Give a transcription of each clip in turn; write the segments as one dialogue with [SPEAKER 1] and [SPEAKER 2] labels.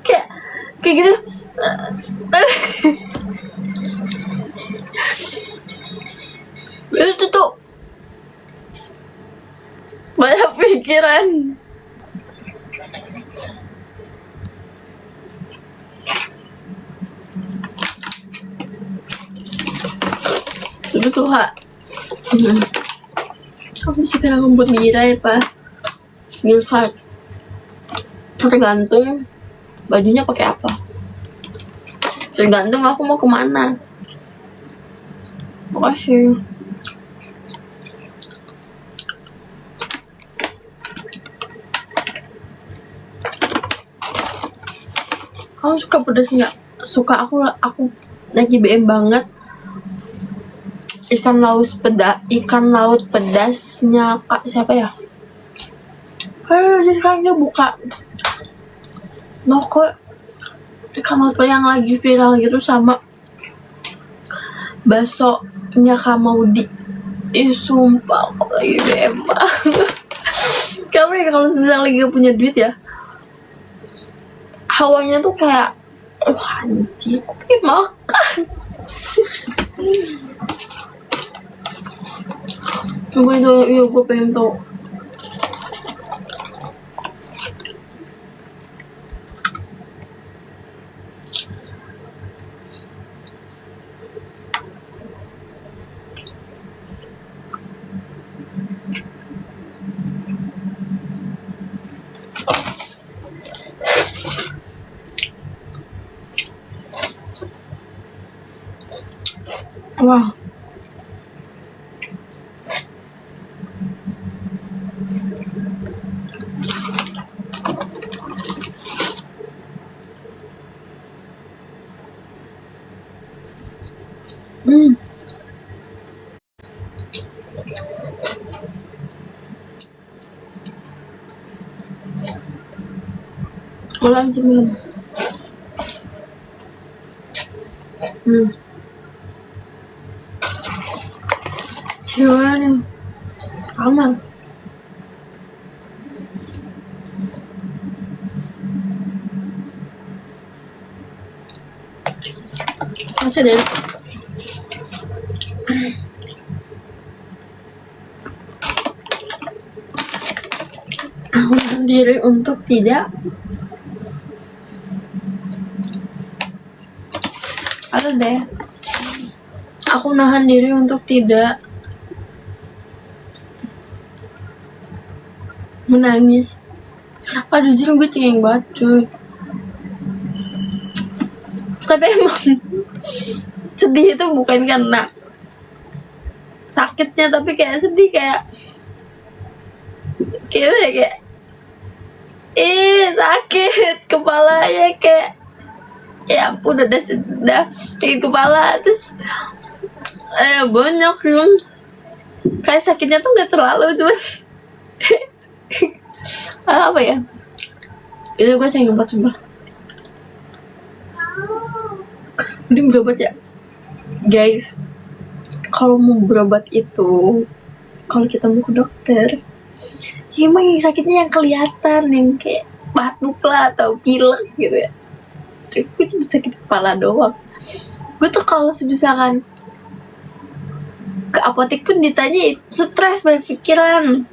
[SPEAKER 1] kayak kayak gitu. Itu tuh banyak pikiran. Lebih suka aku sih kena rambut girai pak gilkat, tergantung bajunya pakai apa, tergantung aku mau kemana. Makasih. Kamu suka pedas nggak? Suka. Aku lagi BM banget ikan laut pedasnya kak siapa ya? Jadi kan dia buka toko ikan laut yang lagi viral gitu sama baksonya Kak Maudi. Sumpah aku lagi BM banget. Kamu ya kalau sedang lagi gak punya duit ya, hawanya tuh kayak anjir aku pengen makan. Coba itu, iya gue pengen tau. Wah. Malam sih belum. Cewek nih aman. Masih deh. Aku sendiri untuk tidak ada deh. Aku nahan diri untuk tidak menangis. Aduh jujur gue cengeng banget cuy. Tapi emang sedih itu bukan karena sakitnya, tapi kayak sedih kayak sakit kepalanya kayak ya ampun udah sakit kepala terus banyak cuman kayak sakitnya tuh nggak terlalu cuman apa ya itu gue sayang banget coba. Mending berobat ya guys. Kalau mau berobat itu kalau kita mau ke dokter ya emang yang sakitnya yang kelihatan, yang kayak batuk lah atau pilek gitu ya. Gue cuma sakit kepala doang. Gue tuh kalau misalkan ke apotek pun ditanya stres, banyak pikiran.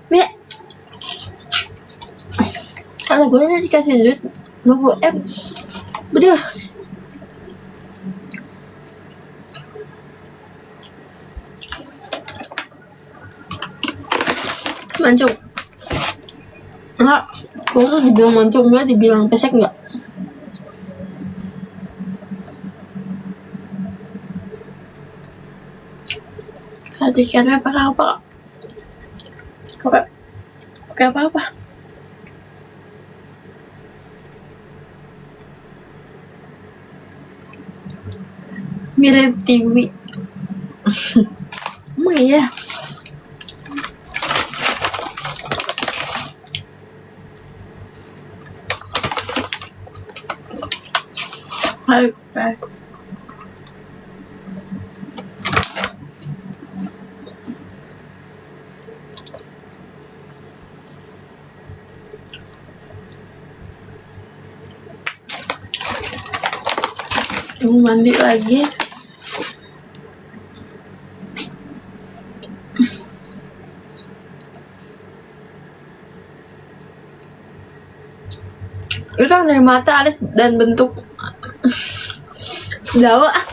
[SPEAKER 1] Nih kalau gue udah dikasih duit 20M udah mancung. Enggak, gue tuh dibilang mancung gak, dibilang pesek gak. Hatikannya pakai apa? Pakai apa-apa. Mirip TV. Emang iya? Bye. mau mandi lagi. Itu kan dari mata, alis, dan bentuk. Jauh ah.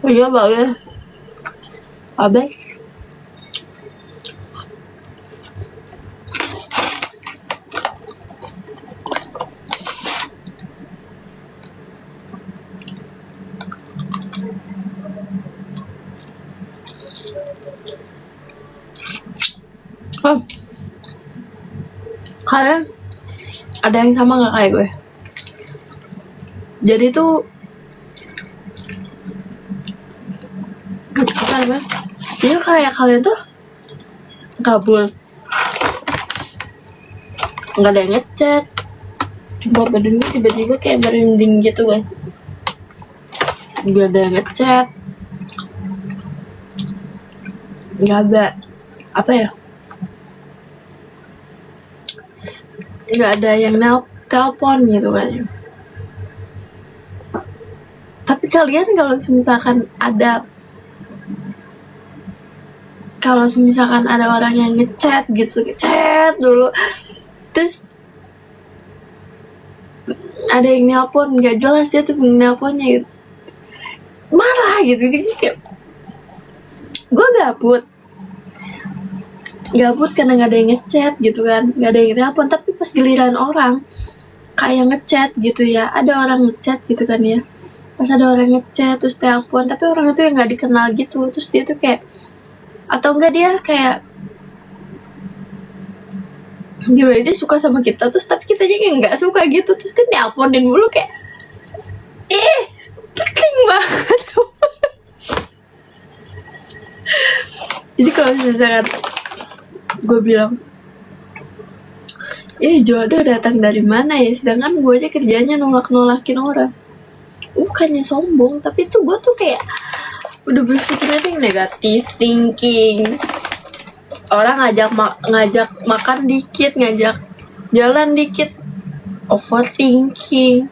[SPEAKER 1] Iya bagus. Abis. Oh. Kalian ada yang sama nggak kayak gue? Jadi tuh apa namanya? Jadi kayak kalian tuh kabul, nggak ada yang ngechat, cuma badannya tiba-tiba kayak merinding gitu kan, nggak ada yang ngechat, nggak ada apa ya, nggak ada yang telepon gitu kan. Tapi kalian kalau misalkan ada orang yang ngechat gitu, ngechat dulu, terus ada yang nelpon nggak jelas, dia tuh nelponnya gitu, marah gitu. Jadi kayak gue gabut karena nggak ada yang ngechat gitu kan, nggak ada yang telepon. Tapi pas giliran orang kayak ngechat gitu ya, ada orang ngechat gitu kan ya, pas ada orang ngechat terus telepon, tapi orang itu yang nggak dikenal gitu, terus dia tuh kayak, atau enggak dia kayak gimana, dia suka sama kita terus tapi kitanya kayak nggak suka gitu, terus kan nelponin mulu kayak penting banget. Jadi kalau misalkan gue bilang jodoh datang dari mana ya, sedangkan gue aja kerjanya nolakin orang, bukannya sombong, tapi tuh gue tuh kayak udah berpikirnya tuh negatif thinking. Orang ngajak makan dikit, ngajak jalan dikit, overthinking.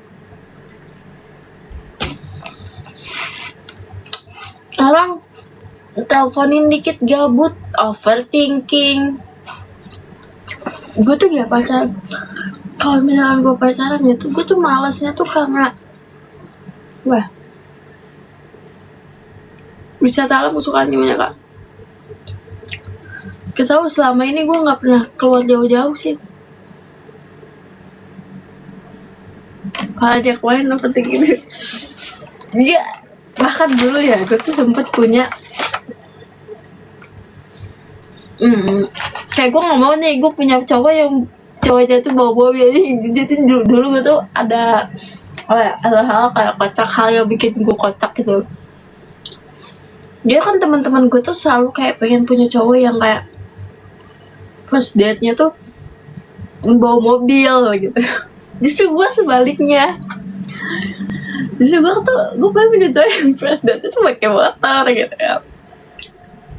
[SPEAKER 1] Orang teleponin dikit gabut, overthinking. Gue tuh gak pacaran. Kalau misalkan gue pacaran ya tuh, gue tuh malasnya tuh karena wisata alam kesukaannya banyak kak. Kita tahu selama ini gue nggak pernah keluar jauh-jauh sih. Kalau ajak main apa gitu. Iya, bahkan dulu ya gue tuh sempet punya kayak gue nggak mau nih gue punya cowoknya tuh bawa jadi dulu gue tuh ada hal kayak kocak, hal yang bikin gue kocak gitu. Dia kan teman-teman gue tuh selalu kayak pengen punya cowok yang kayak first date-nya tuh bawa mobil gitu. Justru gue sebaliknya. Justru gue pengen punya cowok yang first date itu pakai motor gitu ya.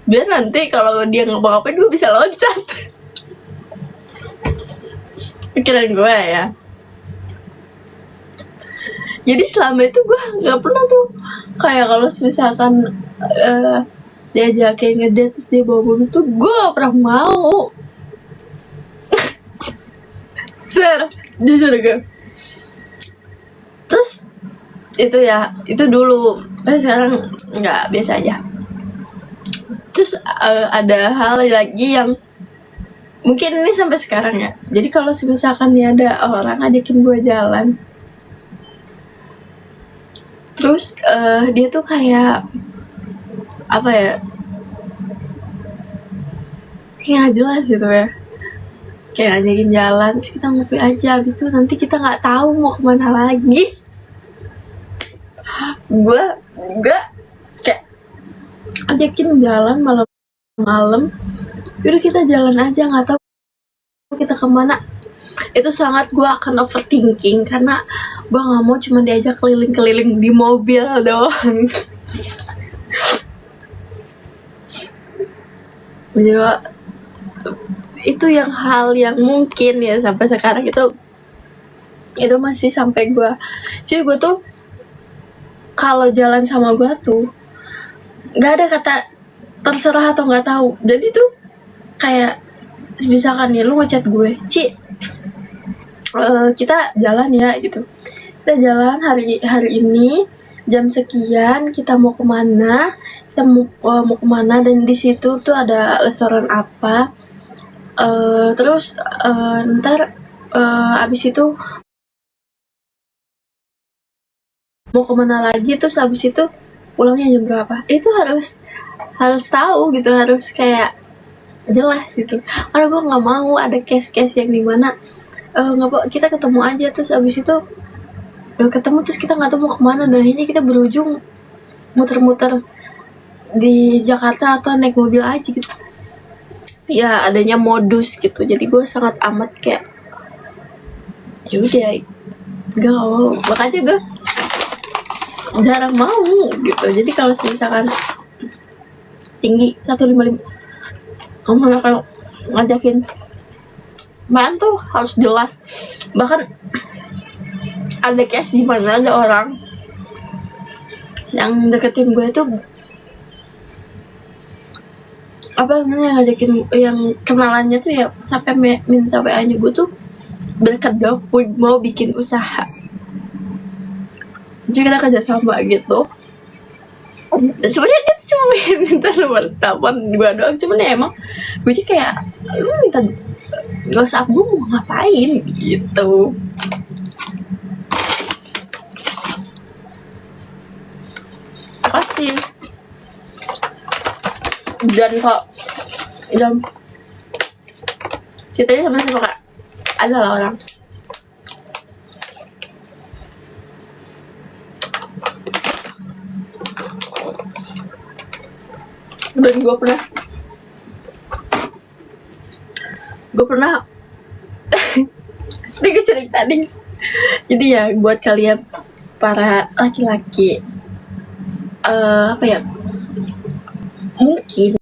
[SPEAKER 1] Biar nanti kalau dia nggak mau ngapain gue bisa loncat. Pikiran gue ya. Jadi selama itu gue nggak pernah tuh kayak kalau misalkan diajakin ngedate terus dia bawa mobil tuh gue gak pernah mau. Jujur gue. Terus itu dulu, tapi sekarang nggak, biasa aja. Terus ada hal lagi yang mungkin ini sampai sekarang ya. Jadi kalau misalkan nih ada orang ngajakin gue jalan, terus dia tuh kayak apa ya, kayak gak jelas gitu ya, kayak ngajakin jalan terus kita ngopi aja, habis itu nanti kita nggak tahu mau kemana lagi. Gue kayak ajakin jalan malam-malam, udah kita jalan aja, nggak tahu kita kemana. Itu sangat gue akan overthinking karena gue nggak mau cuma diajak keliling-keliling di mobil doang. Jadi itu yang hal yang mungkin ya sampai sekarang itu masih sampai gue. Jadi gue tuh kalau jalan sama gue tuh nggak ada kata terserah atau nggak tahu. Jadi tuh kayak misalkan nih lu ngechat gue, Ci, kita jalan ya gitu. Kita jalan hari ini jam sekian, kita mau kemana, mau kemana, dan di situ tuh ada restoran apa. Terus ntar abis itu mau kemana lagi, terus abis itu pulangnya jam berapa. Itu harus tahu gitu, harus kayak jelas gitu. Karena gue nggak mau ada case-case yang dimana kita ketemu aja terus abis itu udah ketemu terus kita nggak tahu mau kemana, dan akhirnya kita berujung muter-muter di Jakarta atau naik mobil aja gitu. Ya adanya modus gitu. Jadi gue sangat amat kayak ya udah gak mau, makanya gue jarang mau gitu. Jadi kalau misalkan tinggi 155 kamu kalau ngajakin main tuh harus jelas. Bahkan ada case di mana ada orang yang deketin gue tuh apa namanya, ngajakin yang kenalannya tuh ya sampai minta WA-nya gue tuh berkedok mau bikin usaha. Jadi kita kerja sama gitu. Sebenarnya dia tuh cuma minta nomor telepon gue doang, cuman ya emang gue tuh kayak lu minta WhatsApp gue mau ngapain gitu. Kasih. Dan kok ceritanya sama siapa kak? Ada lah orang dan gue pernah ini cerita nih. Jadi ya buat kalian para laki-laki apa ya, mungkin